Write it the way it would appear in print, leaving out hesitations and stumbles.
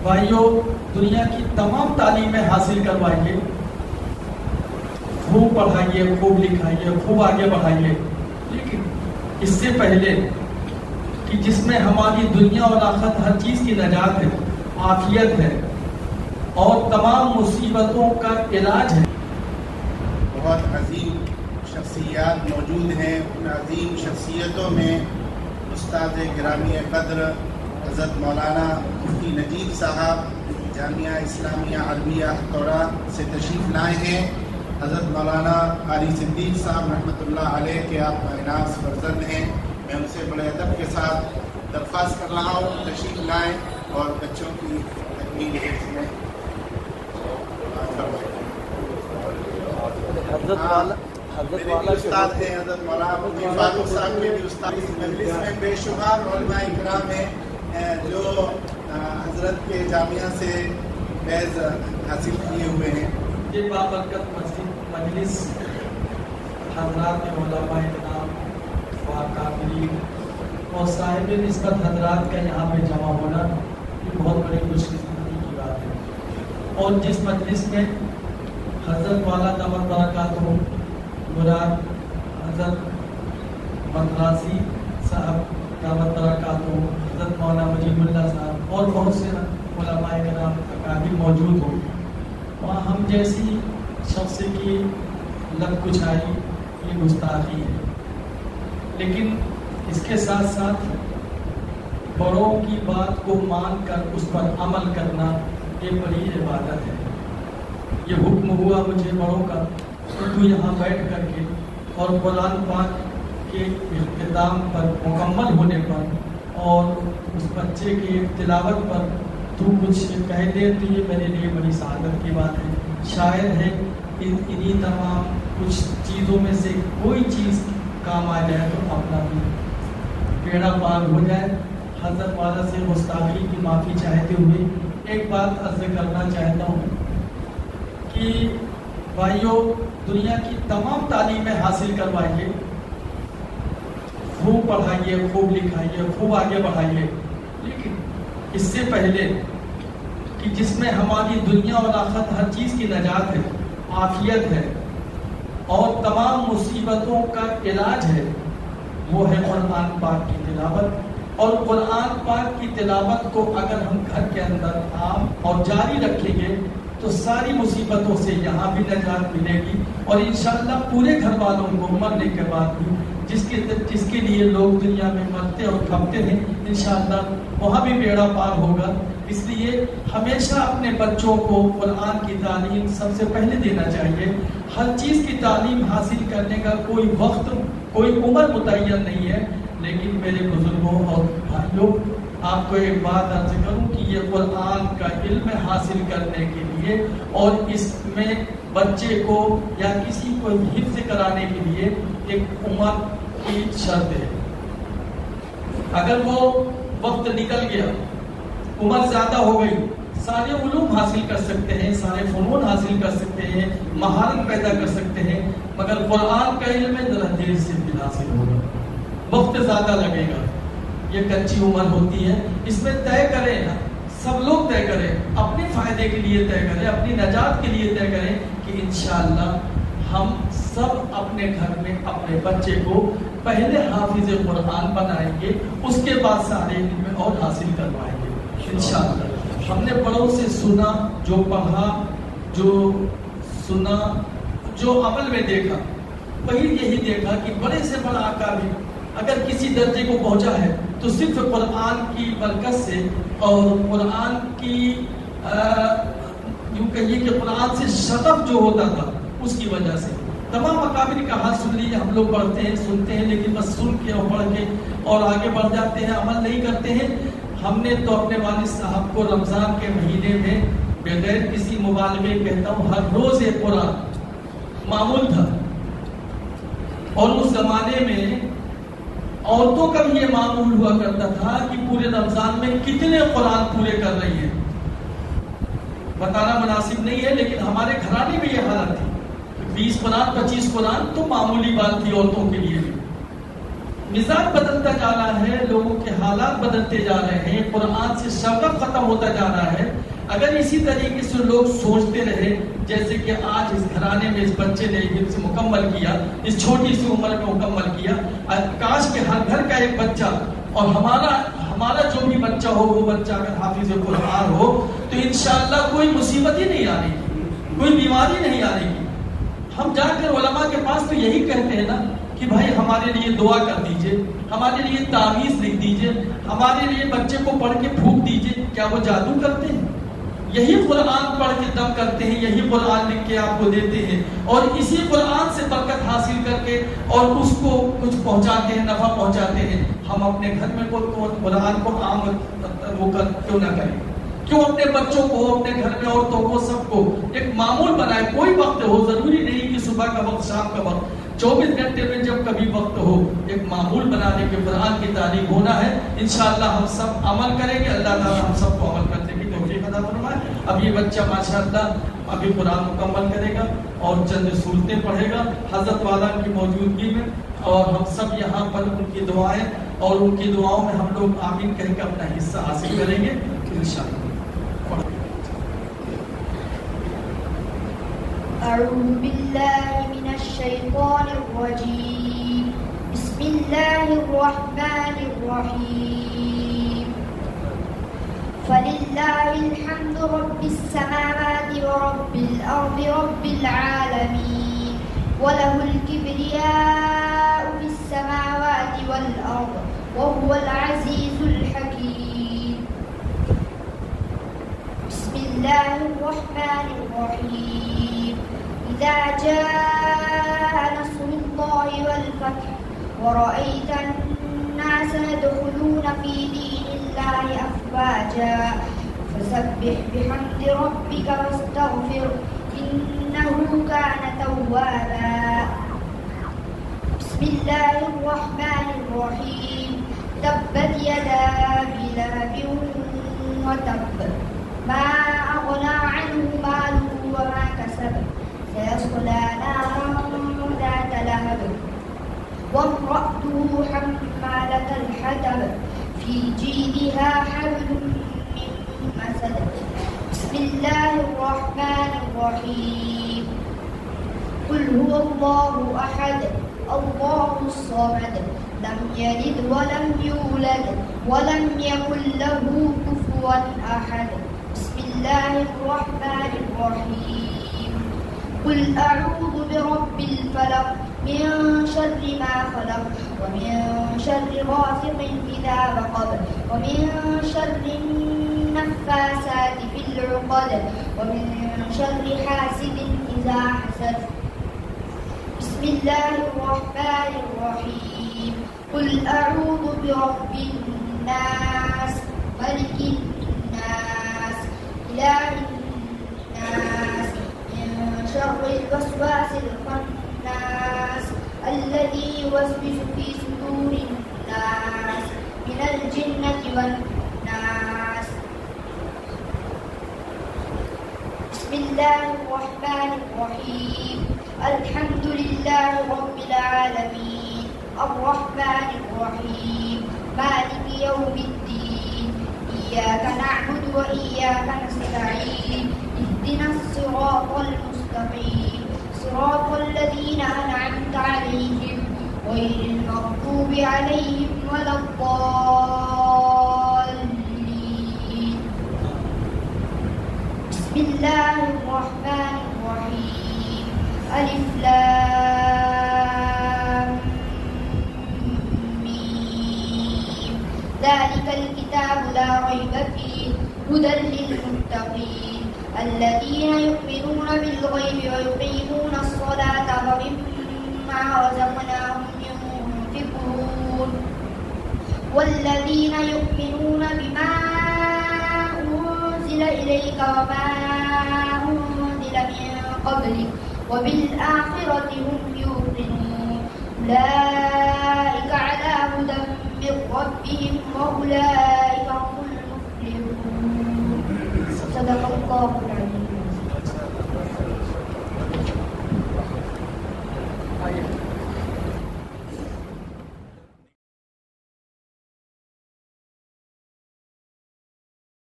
بھائیوں، دنیا کی تمام تعلیمیں حاصل کروائیے، خوب پڑھائیے، خوب لکھائیے، خوب آگے بڑھائیے، لیکن اس سے پہلے کہ جس میں ہماری دنیا اور آخرت ہر چیز کی نجات ہے، عافیت ہے اور تمام مصیبتوں کا علاج ہے۔ بہت عظیم شخصیات موجود ہیں، ان عظیم شخصیتوں میں استاد گرامی قدر حضرت مولانا مفتی نجیب صاحب جامعہ اسلامیہ عربیہ اختورہ سے تشریف لائے ہیں۔ حضرت مولانا قاری صدیق صاحب رحمۃ اللہ علیہ کے آپ ناز فرزند ہیں، میں ان سے بڑے ادب کے ساتھ درخواست کر رہا ہوں تشریف لائیں اور بچوں کی تکمیل میں میرے بھی استاد ہیں حضرت مولانا مفتی فاروق صاحب کے بھی استاد۔ اس مجلس میں بے شمار علماء اکرام ہیں جو حضرت کے جامعہ سے فیض حاصل کیے ہوئے ہیں۔ یہ بابرکت مجلس حضرات علماء اکرام واقعین اور صاحب نسبت حضرات کا یہاں پہ جمع ہونا یہ بہت بڑی خوش قسمتی کی بات ہے، اور جس مجلس میں حضرت والا دامت برکاتہ مراد حضرت مدراسی صاحب دامت برکاتہ، حضرت مولانا مجید اللہ صاحب اور بہت سے علماء کرام اکابر موجود ہوں، وہاں ہم جیسی شخص کی لب کچھائی یہ گستاخی ہے، لیکن اس کے ساتھ ساتھ بڑوں کی بات کو مان کر اس پر عمل کرنا یہ بڑی عبادت ہے۔ یہ حکم ہوا مجھے بڑوں کا کہ تو یہاں بیٹھ کر کے اور قرآن پاک کے اختتام پر مکمل ہونے پر اور اس بچے کی تلاوت پر تو کچھ کہہ دے تو یہ میرے لیے بڑی سعادت کی بات ہے۔ شاید ہے انہی تمام کچھ چیزوں میں سے کوئی چیز کام آ جائے تو اپنا بھی بیڑا پار ہو جائے۔ حضرت والا سے گستاخی کی معافی چاہتے ہوئے ایک بات عرض کرنا چاہتا ہوں کہ بھائیوں، دنیا کی تمام تعلیمیں حاصل کروائیے، خوب پڑھائیے، خوب لکھائیے، خوب آگے بڑھائیے، لیکن اس سے پہلے کہ جس میں ہماری دنیا اور آخرت ہر چیز کی نجات ہے، عافیت ہے اور تمام مصیبتوں کا علاج ہے، وہ ہے قرآن پاک کی تلاوت۔ اور قرآن پاک کی تلاوت کو اگر ہم گھر کے اندر عام اور جاری رکھیں گے تو ساری مصیبتوں سے یہاں بھی نجات ملے گی، اور انشاءاللہ پورے گھر والوں کو مرنے کے بعد بھی جس کے لیے لوگ دنیا میں مرتے اور کھپتے ہیں انشاءاللہ وہاں بھی بیڑا پار ہوگا۔ اس لیے ہمیشہ اپنے بچوں کو قرآن کی تعلیم سب سے پہلے دینا چاہیے۔ ہر چیز کی تعلیم حاصل کرنے کا کوئی وقت، کوئی عمر متعین نہیں ہے، لیکن میرے بزرگوں اور بھائیوں آپ کو ایک بات عرض کروں کہ یہ قرآن کا علم حاصل کرنے کے لیے اور اس میں بچے کو یا کسی کو حفظ کرانے کے لیے ایک عمر کی شرط ہے۔ اگر وہ وقت نکل گیا، عمر زیادہ ہو گئی، سارے علوم حاصل کر سکتے ہیں، سارے فنون حاصل کر سکتے ہیں، مہارت پیدا کر سکتے ہیں، مگر قرآن کا علم ذرا دیر سے بھی حاصل ہوگا، وقت زیادہ لگے گا، یہ کچی عمر ہوتی ہے۔ اس میں طے کریں، سب لوگ طے کریں، اپنے فائدے کے لیے طے کریں، اپنی نجات کے لیے طے کریں کہ انشاءاللہ ہم سب اپنے گھر میں اپنے بچے کو پہلے حافظ قرآن بنائیں گے، اس کے بعد سارے علم اور حاصل کروائیں گے انشاءاللہ۔ ہم نے بڑوں سے سنا، جو پڑھا، جو سنا، جو عمل میں دیکھا، وہی یہی دیکھا کہ بڑے سے بڑا اکابر اگر کسی درجے کو پہنچا ہے تو صرف قرآن کی برکت سے اور قرآن کی یوں کہیے کہ قرآن سے شغف جو ہوتا تھا اس کی وجہ سے۔ تمام اکابر کا حال سن لیجیے، ہم لوگ پڑھتے ہیں، سنتے ہیں، لیکن بس سن کے اور پڑھ کے اور آگے بڑھ جاتے ہیں، عمل نہیں کرتے ہیں۔ ہم نے تو اپنے والد صاحب کو رمضان کے مہینے میں بغیر کسی مبالغے کہتا ہوں ہر روز ایک قرآن معمول تھا، اور اس زمانے میں عورتوں کا بھی یہ معمول ہوا کرتا تھا کہ پورے رمضان میں کتنے قرآن پورے کر رہی ہیں بتانا مناسب نہیں ہے، لیکن ہمارے گھرانے میں یہ حالت تھی 20 قرآن 25 قرآن تو معمولی بات تھی عورتوں کے لیے بھی، مزاج بدلتا جا رہا ہے، لوگوں کے حالات بدلتے جا رہے ہیں، قرآن سے شوق ختم ہوتا جا رہا ہے. اگر اسی طریقے سے لوگ سوچتے رہے جیسے کہ آج اس گھرانے میں اس بچے نے حفظ مکمل کیا، اس چھوٹی سی عمر میں مکمل کیا، کاش کہ ہر گھر کا ایک بچہ اور ہمارا جو بھی بچہ ہو وہ بچہ اگر حافظ قرآن ہو تو انشاءاللہ کوئی مصیبت ہی نہیں آنے گی، کوئی بیماری نہیں آنے گی. ہم جا کر علماء کے پاس تو یہی کہتے ہیں نا کہ بھائی ہمارے لیے دعا کر دیجئے، ہمارے لیے تعویذ لکھ دیجئے، ہمارے لیے بچے کو پڑھ کے پھونک دیجئے. کیا وہ جادو کرتے ہیں؟ یہی قرآن پڑھ کے دم کرتے ہیں، یہی قرآن لکھ کے آپ کو دیتے ہیں اور اسی قرآن سے برکت حاصل کر کے اور اس کو کچھ پہنچاتے ہیں، نفع پہنچاتے ہیں. ہم اپنے گھر میں قرآن کو عام وہ کیوں نہ کریں؟ کیوں اپنے بچوں کو، اپنے گھر میں عورتوں کو، سب کو ایک معمول بنائے. کوئی وقت ہو، ضروری نہیں کہ صبح کا وقت، شام کا وقت، 24 گھنٹے میں جب کبھی وقت ہو ایک معمول بنانے کے قرآن کی تعلیم ہونا ہے. انشاءاللہ ہم سب عمل کریں گے. اللہ تعالیٰ ہم سب کو عمل کرنے کی توفیق عطا فرمائے. اب یہ بچہ ماشاءاللہ ابھی قرآن مکمل کرے گا اور چند صورتیں پڑھے گا حضرت والا کی موجودگی میں، اور ہم سب یہاں پر ان کی دعائیں اور ان کی دعاؤں میں ہم لوگ آمین کہہ کے اپنا حصہ حاصل کریں گے انشاءاللہ. أعوذ بالله من الشيطان الرجيم. بسم الله الرحمن الرحيم. فلله الحمد رب السماوات ورب الأرض رب العالمين وله الكبرياء في السماوات والأرض وهو العزيز الحكيم. بسم الله الرحمن الرحيم. إذا جاء نصر الله والفتح ورأيت الناس يدخلون في دين الله أفواجا فسبح بحمد ربك واستغفر إنه كان توابا. بسم الله الرحمن الرحيم. تبت يدا أبي لهب وتب ما أغنى عنه ماله وما كسب سيصلى نارا ذات لهب وامرأته حمالة الحطب في جيدها حبل من مسد. بسم الله الرحمن الرحيم. قل هو الله أحد الله الصمد لم يلد ولم يولد ولم يكن له كفوا أحد. بسم الله الرحمن الرحيم. قل أعوذ برب الفلق من شر ما خلق ومن شر غاسق إذا وقب ومن شر النفاثات في العقد ومن شر حاسد إذا حسد. بسم الله الرحمن الرحيم. قل أعوذ برب الناس ملك الناس إله الناس من شر الوسواس الخناس الذي يوسوس في صدور الناس من الجنة والناس. بسم الله الرحمن الرحيم. الحمد لله رب العالمين الرحمن الرحيم مالك يوم الدين إياك نعبد وإياك نستعين اهدنا الصراط المستقيم صراط الذين أنعمت عليهم غير المغضوب عليهم ولا الضالين. بسم الله الرحمن الرحيم. ألف لام ميم ذلك الكتاب لا ريب فيه هدى للمتقين الذين يؤمنون بالغيب ويقيمون الصلاة ومما رزقناهم ينفقون والذين يؤمنون بما أنزل إليك وما أنزل من قبلك وبالآخرة هم يوقنون أولئك على هدى من ربهم وأولئك هم المفلحون. صدق الله العظيم.